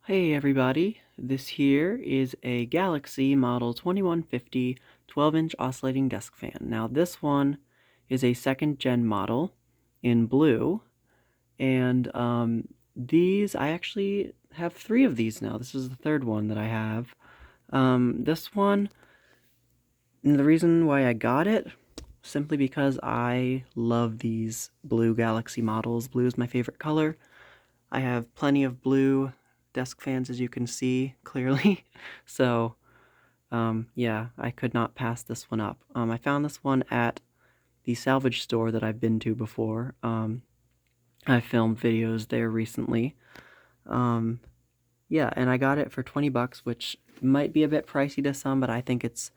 Hey everybody, this here is a Galaxy Model 2150 12-inch oscillating desk fan. Now this one is a second gen model in blue, and these, I actually have 3 of these now. This is the third one that I have. This one, and the reason why I got it, simply because I love these blue Galaxy models. Blue is my favorite color. I have plenty of blue desk fans, as you can see clearly. So, yeah, I could not pass this one up. I found this one at the salvage store that I've been to before. I filmed videos there recently. Yeah, and I got it for 20 bucks, which might be a bit pricey to some, but I think it's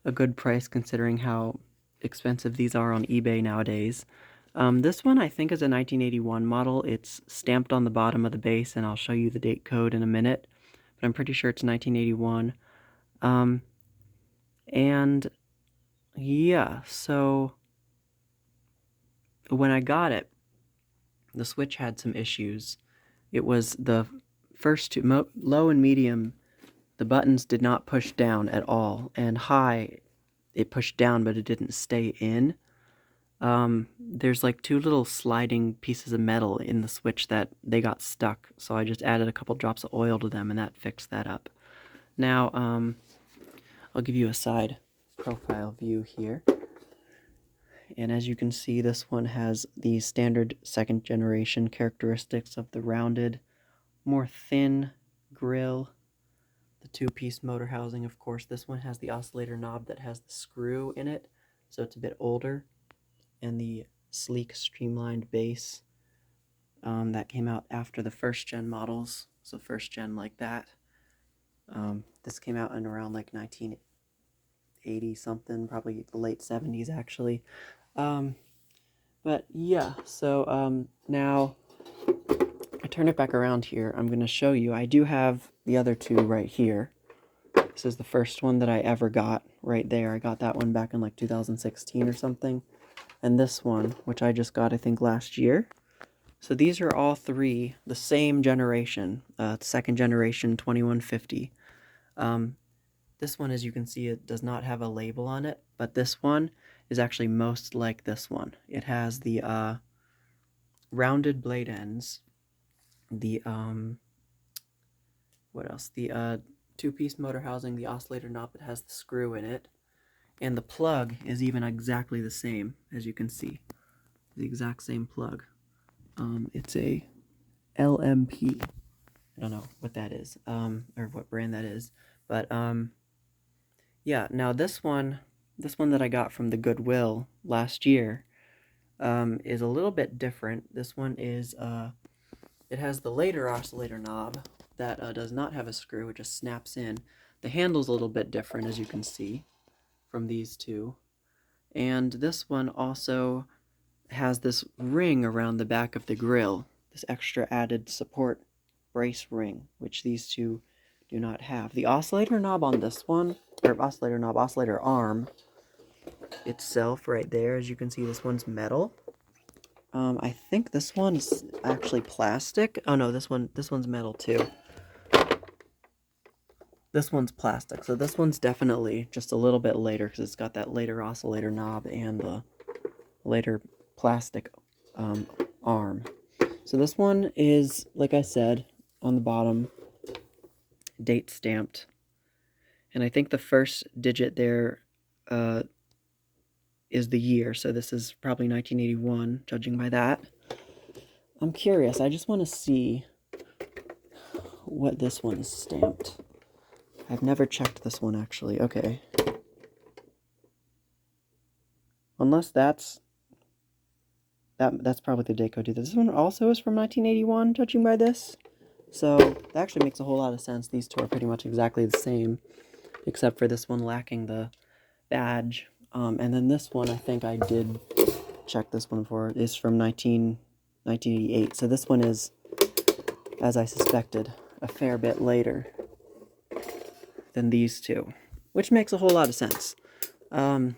a good price considering how expensive these are on eBay nowadays. This one I think is a 1981 model. It's stamped on the bottom of the base, and I'll show you the date code in a minute, but I'm pretty sure it's 1981. And yeah, so when I got it, the switch had some issues. It was the first two, low and medium, the buttons did not push down at all, and high, it pushed down, but it didn't stay in. There's like 2 little sliding pieces of metal in the switch that they got stuck, so I just added a couple drops of oil to them, and that fixed that up. Now, I'll give you a side profile view here. And as you can see, this one has the standard second generation characteristics of the rounded, more thin grill, the 2-piece motor housing. Of course, this one has the oscillator knob that has the screw in it, so it's a bit older, and the sleek, streamlined base that came out after the first gen models, so first gen like that. This came out in around like 1980 something, probably the late 70s actually. But yeah, so now I turn it back around here. I'm going to show you. I do have the other 2 right here. This is the first one that I ever got right there. I got that one back in like 2016 or something. And this one, which I just got I think last year. So these are all 3 the same generation, second generation 2150. This one, as you can see, it does not have a label on it, but this one is actually most like this one. It has the rounded blade ends, the what else? The 2-piece motor housing, the oscillator knob that has the screw in it, and the plug is even exactly the same, as you can see. The exact same plug. It's a LMP. I don't know what that is, or what brand that is, but yeah. Now this one that I got from the Goodwill last year, is a little bit different. This one is it has the later oscillator knob that does not have a screw. It just snaps in. The handle's a little bit different, as you can see from these 2. And this one also has this ring around the back of the grill, this extra added support brace ring, which these 2 do not have. The oscillator knob on this one, or oscillator arm itself right there, as you can see, this one's metal. I think this one's actually plastic. Oh no, this one's metal too. This one's plastic, so this one's definitely just a little bit later because it's got that later oscillator knob and the later plastic arm. So this one is, like I said, on the bottom, date stamped. And I think the first digit there is the year, so this is probably 1981, judging by that. I'm curious, I just want to see what this one is stamped. I've never checked this one, actually. Okay. Unless that's probably the date code too. This one also is from 1981, judging by this. So that actually makes a whole lot of sense. These 2 are pretty much exactly the same, except for this one lacking the badge. And then this one, I think I did check this one for, is from 1988. So this one is, as I suspected, a fair bit later than these 2, which makes a whole lot of sense. Now,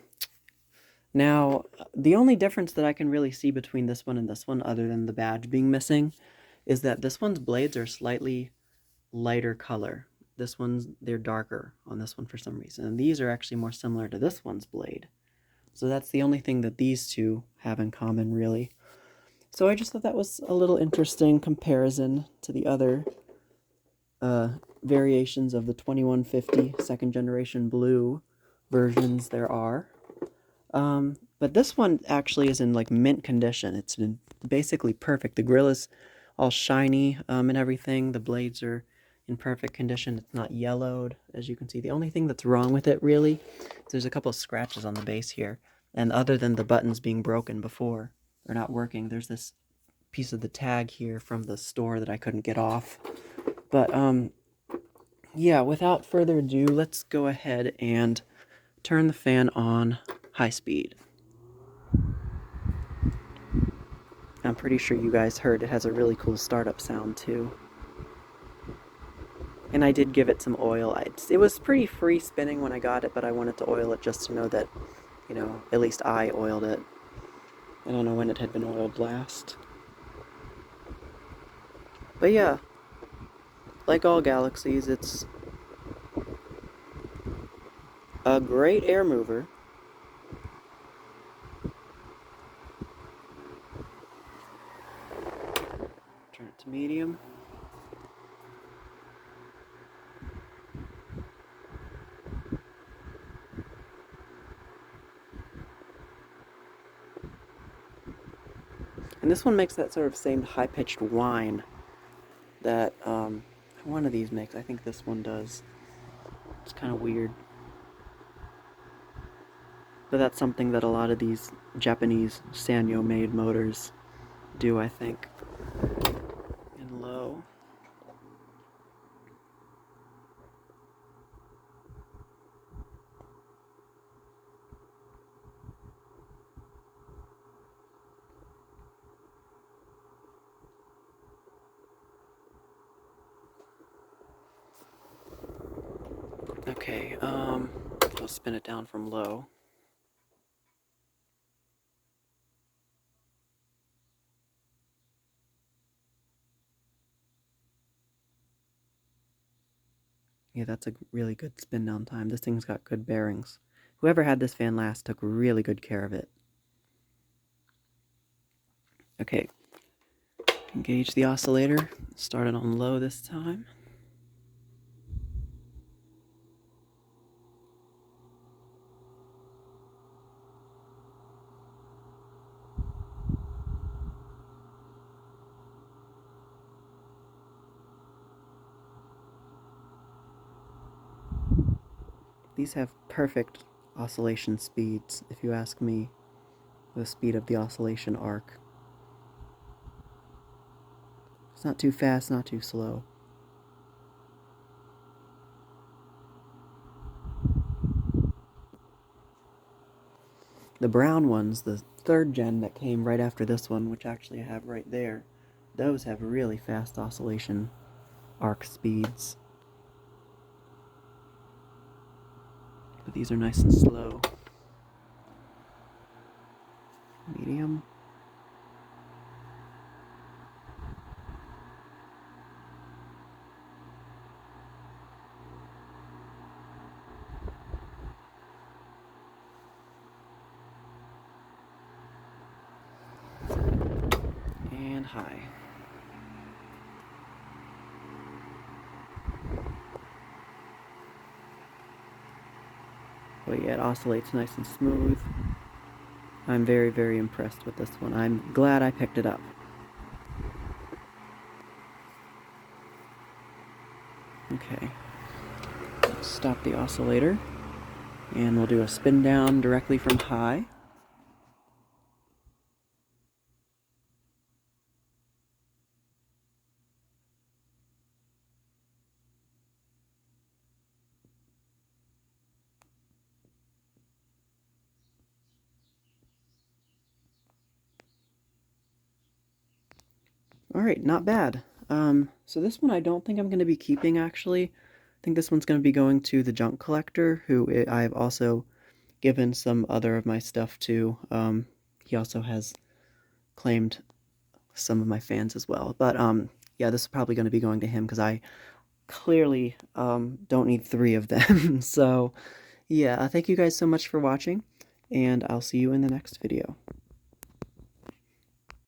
the only difference that I can really see between this one and this one, other than the badge being missing, is that this one's blades are slightly lighter color. They're darker on this one for some reason. And these are actually more similar to this one's blade. So that's the only thing that these two have in common, really. So I just thought that was a little interesting comparison to the other variations of the 2150 second generation blue versions there are. But this one actually is in like mint condition. It's been basically perfect. The grill is all shiny and everything. The blades are in perfect condition. It's not yellowed, as you can see. The only thing that's wrong with it, really, is there's a couple of scratches on the base here. And other than the buttons being broken before, or not working, there's this piece of the tag here from the store that I couldn't get off. But, yeah, without further ado, let's go ahead and turn the fan on high speed. I'm pretty sure you guys heard it has a really cool startup sound too. And I did give it some oil. It was pretty free spinning when I got it, but I wanted to oil it just to know that, you know, at least I oiled it. I don't know when it had been oiled last. But yeah, like all Galaxies, it's a great air mover. Turn it to medium. And this one makes that sort of same high-pitched whine that one of these makes. I think this one does. It's kind of weird. But that's something that a lot of these Japanese Sanyo-made motors do, I think. And low. Okay, I'll spin it down from low. Yeah, that's a really good spin down time. This thing's got good bearings. Whoever had this fan last took really good care of it. Okay, engage the oscillator. Start it on low this time. These have perfect oscillation speeds, if you ask me, the speed of the oscillation arc. It's not too fast, not too slow. The brown ones, the third gen that came right after this one, which actually I have right there, those have really fast oscillation arc speeds. But these are nice and slow. Medium. And high. But yeah, it oscillates nice and smooth. I'm very, very impressed with this one. I'm glad I picked it up. Okay. Stop the oscillator. And we'll do a spin down directly from high. Alright, not bad. So this one I don't think I'm going to be keeping, actually. I think this one's going to be going to the junk collector, who I've also given some other of my stuff to. He also has claimed some of my fans as well. But yeah, this is probably going to be going to him because I clearly don't need 3 of them. So yeah, thank you guys so much for watching, and I'll see you in the next video.